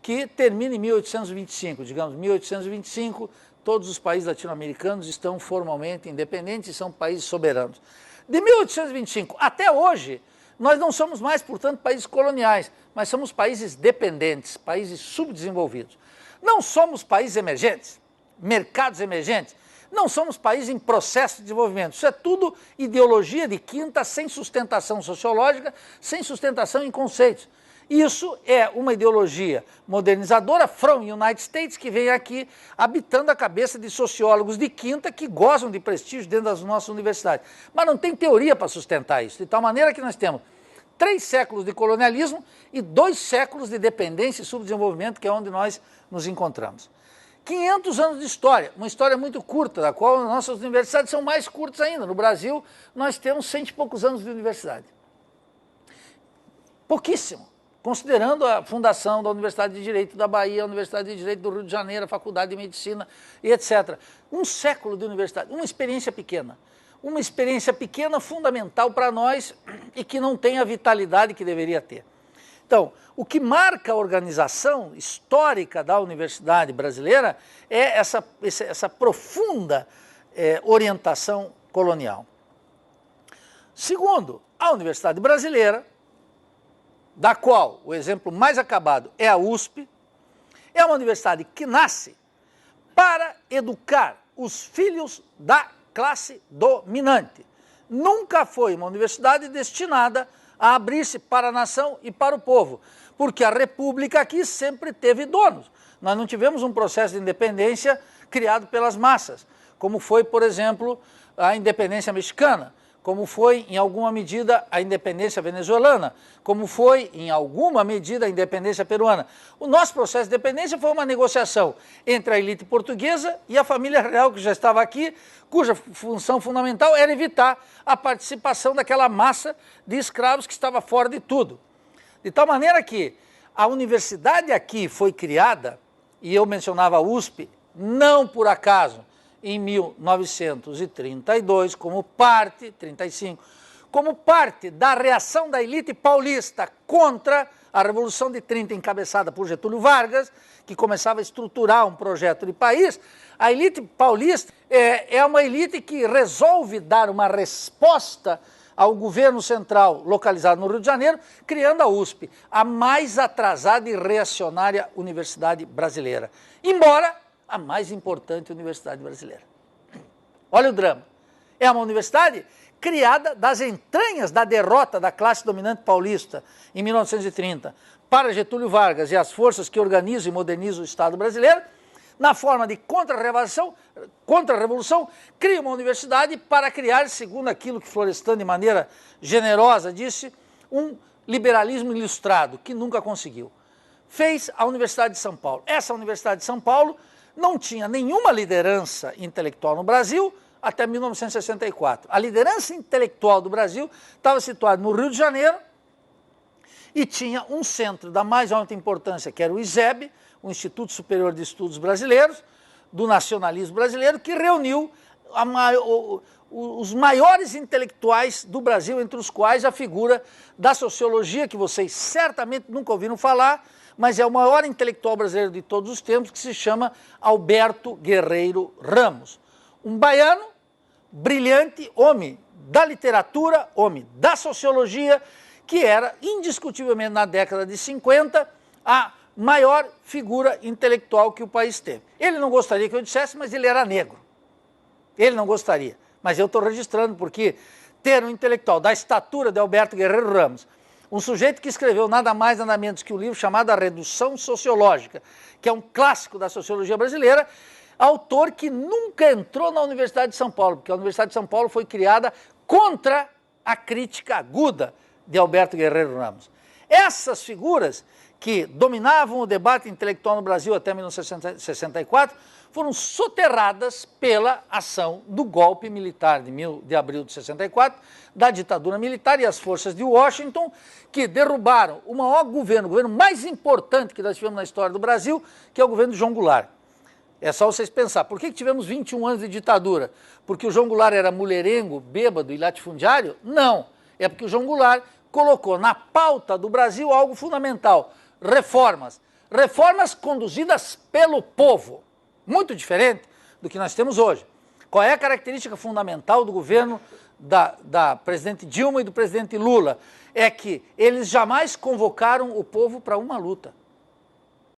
que termina em 1825, digamos, 1825, todos os países latino-americanos estão formalmente independentes e são países soberanos. De 1825 até hoje, nós não somos mais, portanto, países coloniais, mas somos países dependentes, países subdesenvolvidos. Não somos países emergentes, mercados emergentes, não somos países em processo de desenvolvimento. Isso é tudo ideologia de quinta, sem sustentação sociológica, sem sustentação em conceitos. Isso é uma ideologia modernizadora from United States que vem aqui habitando a cabeça de sociólogos de quinta que gozam de prestígio dentro das nossas universidades. Mas não tem teoria para sustentar isso, de tal maneira que nós temos 3 séculos de colonialismo e 2 séculos de dependência e subdesenvolvimento, que é onde nós nos encontramos. 500 anos de história, uma história muito curta, da qual as nossas universidades são mais curtas ainda. No Brasil, nós temos 100 e poucos anos de universidade. Pouquíssimo. Considerando a fundação da Universidade de Direito da Bahia, a Universidade de Direito do Rio de Janeiro, a Faculdade de Medicina e etc. Um século de universidade, uma experiência pequena fundamental para nós e que não tem a vitalidade que deveria ter. Então, o que marca a organização histórica da universidade brasileira é essa profunda orientação colonial. Segundo, a universidade brasileira, da qual o exemplo mais acabado é a USP, é uma universidade que nasce para educar os filhos da classe dominante. Nunca foi uma universidade destinada a abrir-se para a nação e para o povo, porque a república aqui sempre teve donos. Nós não tivemos um processo de independência criado pelas massas, como foi, por exemplo, a independência mexicana, como foi, em alguma medida, a independência venezuelana, como foi, em alguma medida, a independência peruana. O nosso processo de independência foi uma negociação entre a elite portuguesa e a família real, que já estava aqui, cuja função fundamental era evitar a participação daquela massa de escravos que estava fora de tudo. De tal maneira que a universidade aqui foi criada, e eu mencionava a USP, não por acaso, em 1932, como parte da reação da elite paulista contra a Revolução de 30, encabeçada por Getúlio Vargas, que começava a estruturar um projeto de país. A elite paulista é uma elite que resolve dar uma resposta ao governo central localizado no Rio de Janeiro, criando a USP, a mais atrasada e reacionária universidade brasileira, embora a mais importante universidade brasileira. Olha o drama. É uma universidade criada das entranhas da derrota da classe dominante paulista em 1930 para Getúlio Vargas e as forças que organizam e modernizam o Estado brasileiro, na forma de contra-revolução, cria uma universidade para criar, segundo aquilo que Florestan de maneira generosa disse, um liberalismo ilustrado, que nunca conseguiu. Fez a Universidade de São Paulo. Essa Universidade de São Paulo não tinha nenhuma liderança intelectual no Brasil até 1964. A liderança intelectual do Brasil estava situada no Rio de Janeiro e tinha um centro da mais alta importância, que era o ISEB, o Instituto Superior de Estudos Brasileiros, do nacionalismo brasileiro, que reuniu os maiores intelectuais do Brasil, entre os quais a figura da sociologia, que vocês certamente nunca ouviram falar, mas é o maior intelectual brasileiro de todos os tempos, que se chama Alberto Guerreiro Ramos. Um baiano, brilhante, homem da literatura, homem da sociologia, que era, indiscutivelmente, na década de 50, a maior figura intelectual que o país teve. Ele não gostaria que eu dissesse, mas ele era negro. Ele não gostaria, mas eu estou registrando, porque ter um intelectual da estatura de Alberto Guerreiro Ramos, um sujeito que escreveu nada mais, nada menos que um livro chamado A Redução Sociológica, que é um clássico da sociologia brasileira, autor que nunca entrou na Universidade de São Paulo, porque a Universidade de São Paulo foi criada contra a crítica aguda de Alberto Guerreiro Ramos. Essas figuras que dominavam o debate intelectual no Brasil até 1964 foram soterradas pela ação do golpe militar de abril de 64, da ditadura militar e as forças de Washington, que derrubaram o maior governo, o governo mais importante que nós tivemos na história do Brasil, que é o governo de João Goulart. É só vocês pensar, por que tivemos 21 anos de ditadura? Porque o João Goulart era mulherengo, bêbado e latifundiário? Não, é porque o João Goulart colocou na pauta do Brasil algo fundamental: reformas. Reformas conduzidas pelo povo, muito diferente do que nós temos hoje. Qual é a característica fundamental do governo da presidente Dilma e do presidente Lula? É que eles jamais convocaram o povo para uma luta.